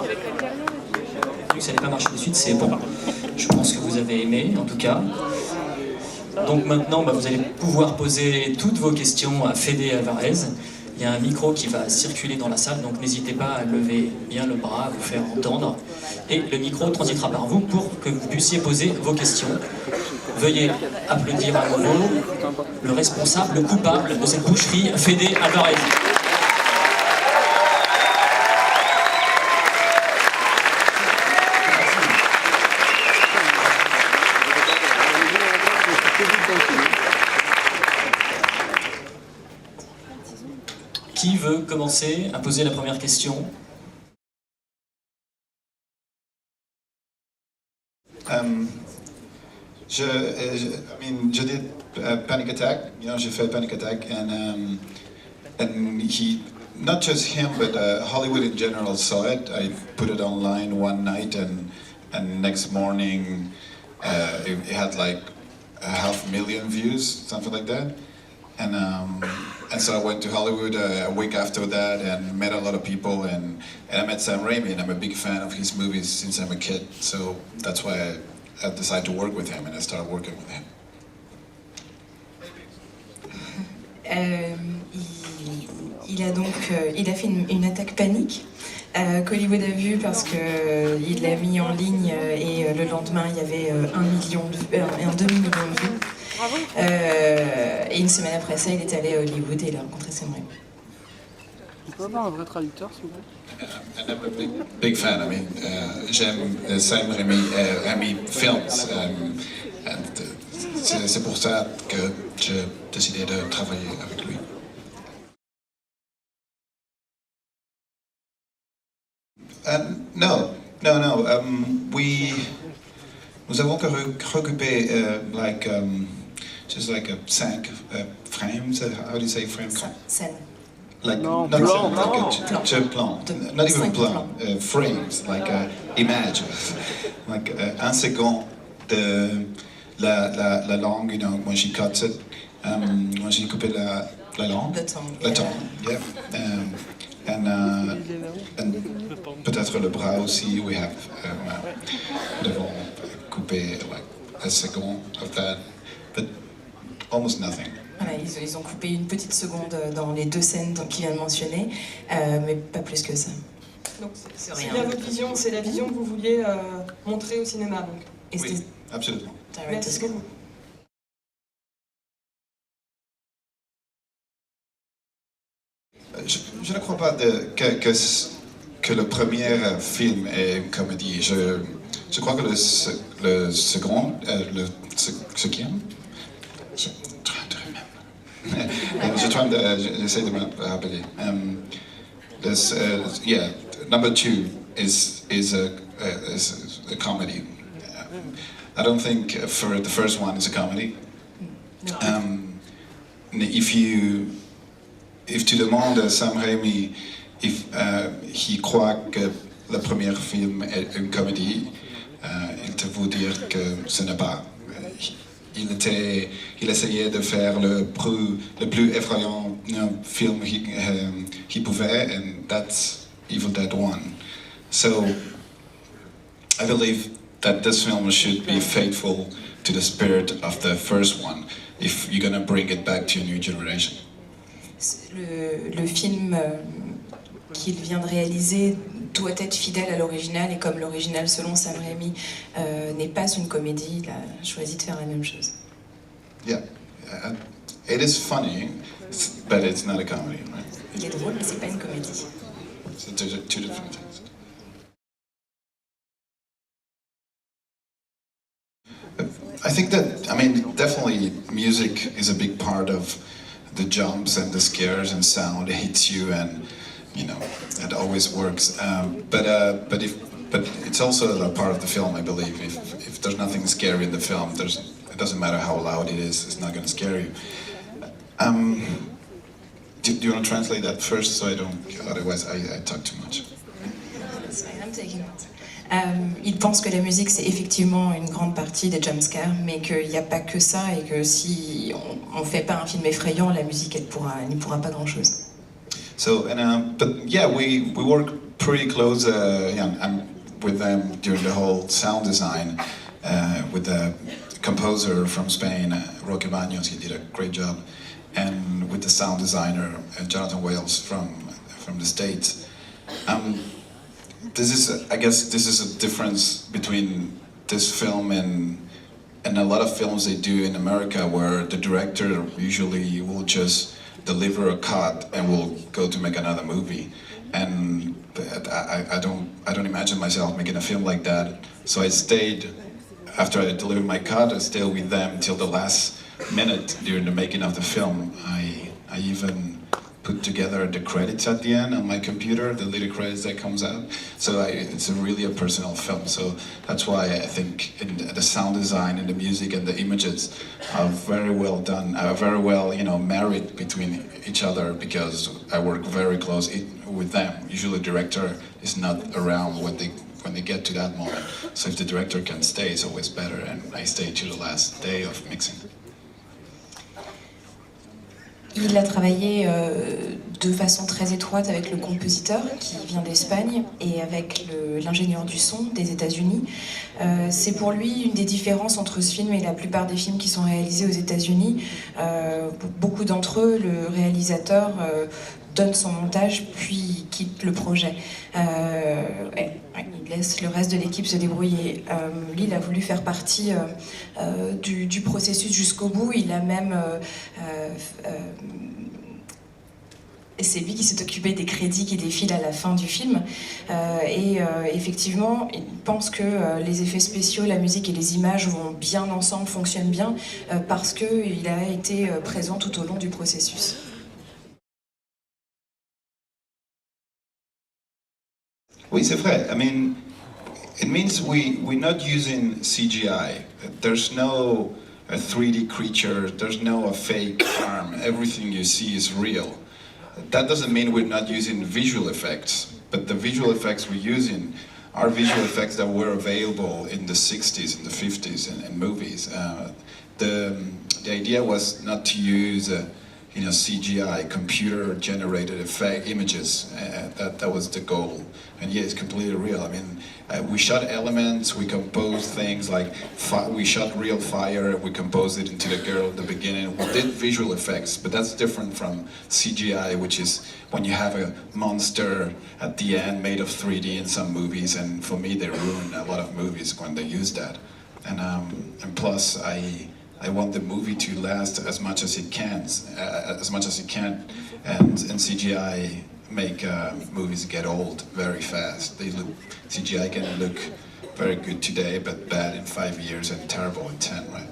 Vu que ça n'allait pas marcher de suite, c'est bon. Je pense que vous avez aimé, en tout cas. Donc maintenant, vous allez pouvoir poser toutes vos questions à Fede Alvarez. Il y a un micro qui va circuler dans la salle, donc n'hésitez pas à lever bien le bras, à vous faire entendre. Et le micro transitera par vous pour que vous puissiez poser vos questions. Veuillez applaudir à nouveau le responsable, le coupable de cette boucherie, Fede Alvarez. Qui veut commencer à poser la première question? Je did Panic Attack. J'ai fait Panic Attack, and he, not just him, but Hollywood in general saw it. I put it online one night, and next morning it had like 500,000 views, something like that. And so I went to Hollywood a week after that and met a lot of people, and I met Sam Raimi, and I'm a big fan of his movies since I'm a kid. So that's why I decided to work with him, and I started working with him. Il a fait une attaque panique qu'Hollywood a vue parce qu'il l'a mis en ligne et le lendemain il y avait 1 million un demi-million de vues. Et une semaine après ça, il est allé à Hollywood et il a rencontré Sam Raimi. On peut avoir un vrai traducteur, s'il vous plaît? I'm a big fan. J'aime Sam Raimi films, c'est pour ça que j'ai décidé de travailler avec lui. No. Nous avons recoupé just like 5 frames. How do you say frame? Scène. Like no, not plan, scene, like a plan. Not even plan. Frames, like image, like un second de la langue. When she cuts it, when she coupé la langue. Le temps. Yeah. And peut-être le bras aussi. We have nous devons couper like a second of that, but almost nothing. Voilà, ils ont coupé une petite seconde dans les 2 scènes qu'il vient de mentionner, mais pas plus que ça. Donc c'est bien votre vision, c'est la vision que vous vouliez montrer au cinéma. Donc. Oui, absolument. Merci beaucoup. Je ne crois pas que le premier film est une comédie. Je crois que le second, le cinquième, j'essaie de me rappeler. Yeah, number 2 is a comedy. I don't think for the first one is a comedy. If tu demandes à Sam Raimi if he croit que le premier film est une comédie, il te vous dire que ce n'est pas. Il essayait de faire le plus effrayant film qu'il pouvait, and that's Evil Dead 1. So I believe that this film should be faithful to the spirit of the first one if you're gonna bring it back to a new generation. Le film qu'il vient de réaliser doit être fidèle à l'original, et comme l'original, selon Sam Raimi, n'est pas une comédie, il a choisi de faire la même chose. Yeah, it is funny, but it's not a comedy, right? Il est drôle, mais c'est pas une comédie. So two different things. I think that, definitely music is a big part of the jumps and the scares, and sound hits you, and it always works. But it's also a part of the film, I believe. If there's nothing scary in the film, it doesn't matter how loud it is, it's not going to scare you. Do you want to translate that first, so I don't? Otherwise, I talk too much. Il pense que la musique c'est effectivement une grande partie des jumpscares, mais qu'il n'y a pas que ça, et que si on ne fait pas un film effrayant, la musique elle n'y pourra pas grand chose. So, but yeah, we work pretty close. I'm with them during the whole sound design with the composer from Spain, Roque Baños. He did a great job, and with the sound designer Jonathan Wales from the States. I guess this is a difference between this film and a lot of films they do in America, where the director usually will just deliver a cut and will go to make another movie. And I don't imagine myself making a film like that. So I stayed, after I delivered my cut, I stayed with them till the last minute during the making of the film. I even put together the credits at the end on my computer, the little credits that comes out. So it's really a personal film. So that's why I think the sound design and the music and the images are very well done, are very well, married between each other, because I work very close with them. Usually the director is not around when they get to that moment. So if the director can stay, it's always better, and I stay to the last day of mixing. Il a travaillé de façon très étroite avec le compositeur qui vient d'Espagne et avec l'ingénieur du son des États-Unis. C'est pour lui une des différences entre ce film et la plupart des films qui sont réalisés aux États-Unis. Pour beaucoup d'entre eux, le réalisateur donne son montage puis quitte le projet. Il laisse le reste de l'équipe se débrouiller. Lui, il a voulu faire partie du processus jusqu'au bout. Il a même... c'est lui qui s'est occupé des crédits qui défilent à la fin du film. Effectivement, il pense que les effets spéciaux, la musique et les images vont bien ensemble, fonctionnent bien, parce qu'il a été présent tout au long du processus. Oui, c'est vrai. I mean, it means we're not using CGI. There's no 3D creature, there's no fake arm. Everything you see is real. That doesn't mean we're not using visual effects, but the visual effects we're using are visual effects that were available in the 60s and the 50s in movies. The idea was not to use CGI, computer-generated effect images. That was the goal. And yeah, it's completely real. I mean, we shot elements, we composed things like we shot real fire, we composed it into the girl at the beginning. We did visual effects, but that's different from CGI, which is when you have a monster at the end made of 3D in some movies. And for me, they ruin a lot of movies when they use that. And plus, I want the movie to last as much as it can, and CGI make movies get old very fast. CGI can look very good today, but bad in 5 years and terrible in 10, right?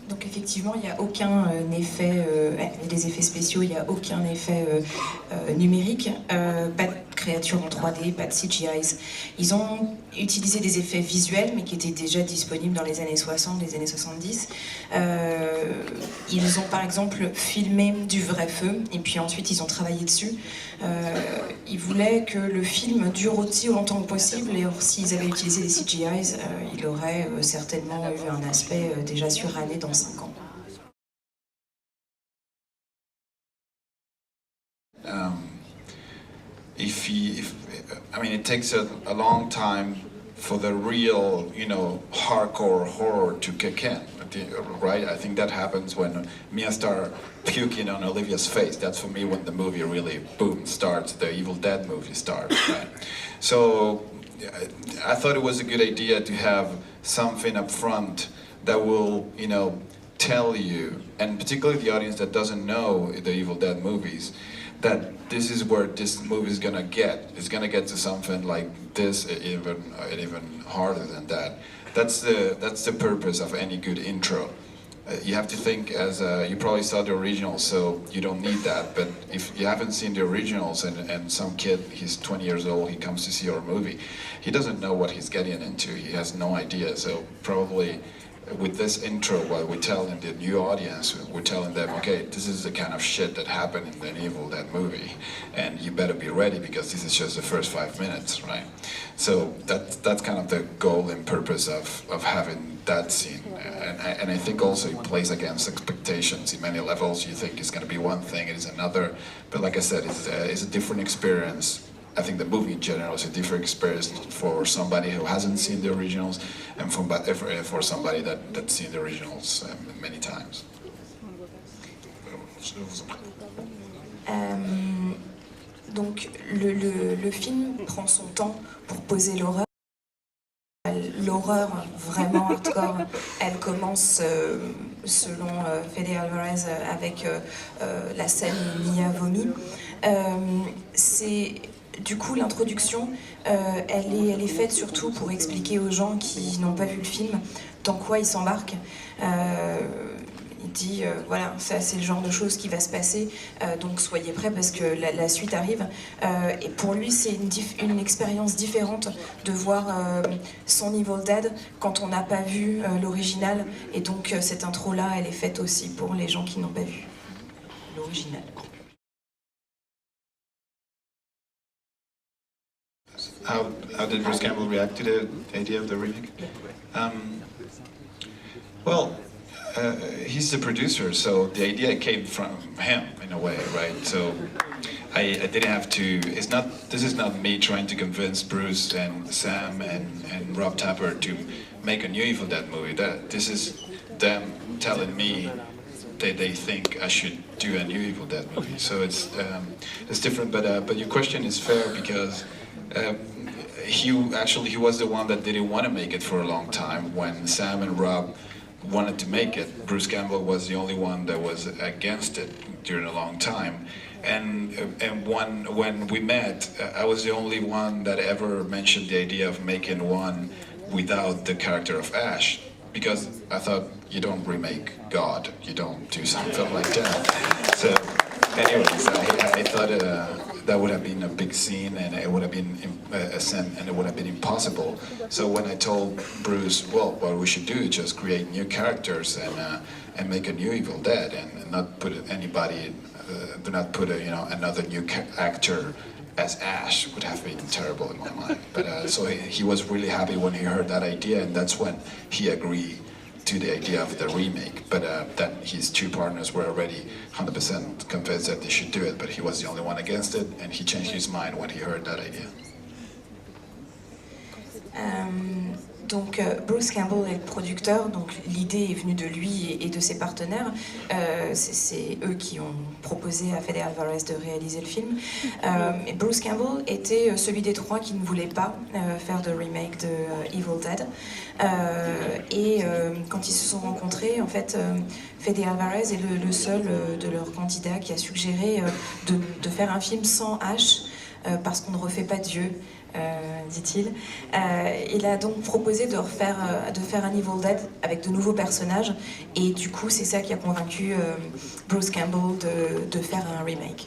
Donc effectivement, il n'y a aucun effet, les effets spéciaux, il n'y a aucun effet numérique, pas de créatures en 3D, pas de CGIs. Ils ont utilisé des effets visuels, mais qui étaient déjà disponibles dans les années 60, les années 70. Ils ont par exemple filmé du vrai feu, et puis ensuite ils ont travaillé dessus. Ils voulaient que le film dure aussi longtemps que possible, et s'ils avaient utilisé des CGIs, il aurait certainement eu un aspect déjà suranné dans 5 ans. It takes a long time for the real, hardcore horror to kick in, right? I think that happens when Mia starts puking on Olivia's face. That's for me when the movie really, boom, starts, the Evil Dead movie starts, right? So I thought it was a good idea to have something up front that will, tell you, and particularly the audience that doesn't know the Evil Dead movies, that this is where this movie is gonna get. It's gonna get to something like this, even harder than that. That's the purpose of any good intro. You have to think as you probably saw the originals, so you don't need that. But if you haven't seen the originals and some kid, he's 20 years old, he comes to see our movie, he doesn't know what he's getting into. He has no idea. So probably with this intro, while we're telling the new audience, we're telling them, okay, this is the kind of shit that happened in the Evil Dead movie, and you better be ready because this is just the first 5 minutes, right? So that's kind of the goal and purpose of having that scene, and I think also it plays against expectations in many levels. You think it's going to be one thing, it is another, but like I said, it's a different experience. I think the movie in general is a different experience for somebody who hasn't seen the originals and for somebody that's seen the originals many times. Donc le film prend son temps pour poser l'horreur. L'horreur vraiment hardcore, elle commence selon Fede Alvarez avec la scène où Mia vomit. Du coup, l'introduction, elle est faite surtout pour expliquer aux gens qui n'ont pas vu le film dans quoi ils s'embarquent. Il dit, voilà, ça c'est le genre de choses qui va se passer, donc soyez prêts parce que la suite arrive. Et pour lui, c'est une expérience différente de voir son Evil Dead quand on n'a pas vu l'original. Et donc cette intro-là, elle est faite aussi pour les gens qui n'ont pas vu l'original. How did Bruce Campbell react to the idea of the remake? Well, he's the producer, so the idea came from him in a way, right? So I didn't have to. This is not me trying to convince Bruce and Sam and Rob Tapper to make a new Evil Dead movie. This is them telling me that they think I should do a new Evil Dead movie. So it's different, but your question is fair because. He was the one that didn't want to make it for a long time. When Sam and Rob wanted to make it, Bruce Campbell was the only one that was against it during a long time. And when we met, I was the only one that ever mentioned the idea of making one without the character of Ash, because I thought, you don't remake God, you don't do something like that. So anyways, I thought that would have been a big scene, and it would have been and it would have been impossible. So when I told Bruce, well, what we should do is just create new characters and make a new Evil Dead, and not put anybody, do not put another new actor as Ash, would have been terrible in my mind. But so he was really happy when he heard that idea, and that's when he agreed to the idea of the remake, but then his two partners were already 100% convinced that they should do it, but he was the only one against it, and he changed his mind when he heard that idea. Donc Bruce Campbell est le producteur, donc l'idée est venue de lui et de ses partenaires. C'est eux qui ont proposé à Fede Alvarez de réaliser le film. Et Bruce Campbell était celui des trois qui ne voulait pas faire de remake de Evil Dead. Et quand ils se sont rencontrés, en fait, Fede Alvarez est le seul de leurs candidats qui a suggéré de faire un film sans Ash, parce qu'on ne refait pas Dieu. Dit-il. Il a donc proposé de faire un Evil Dead avec de nouveaux personnages, et du coup c'est ça qui a convaincu Bruce Campbell de faire un remake.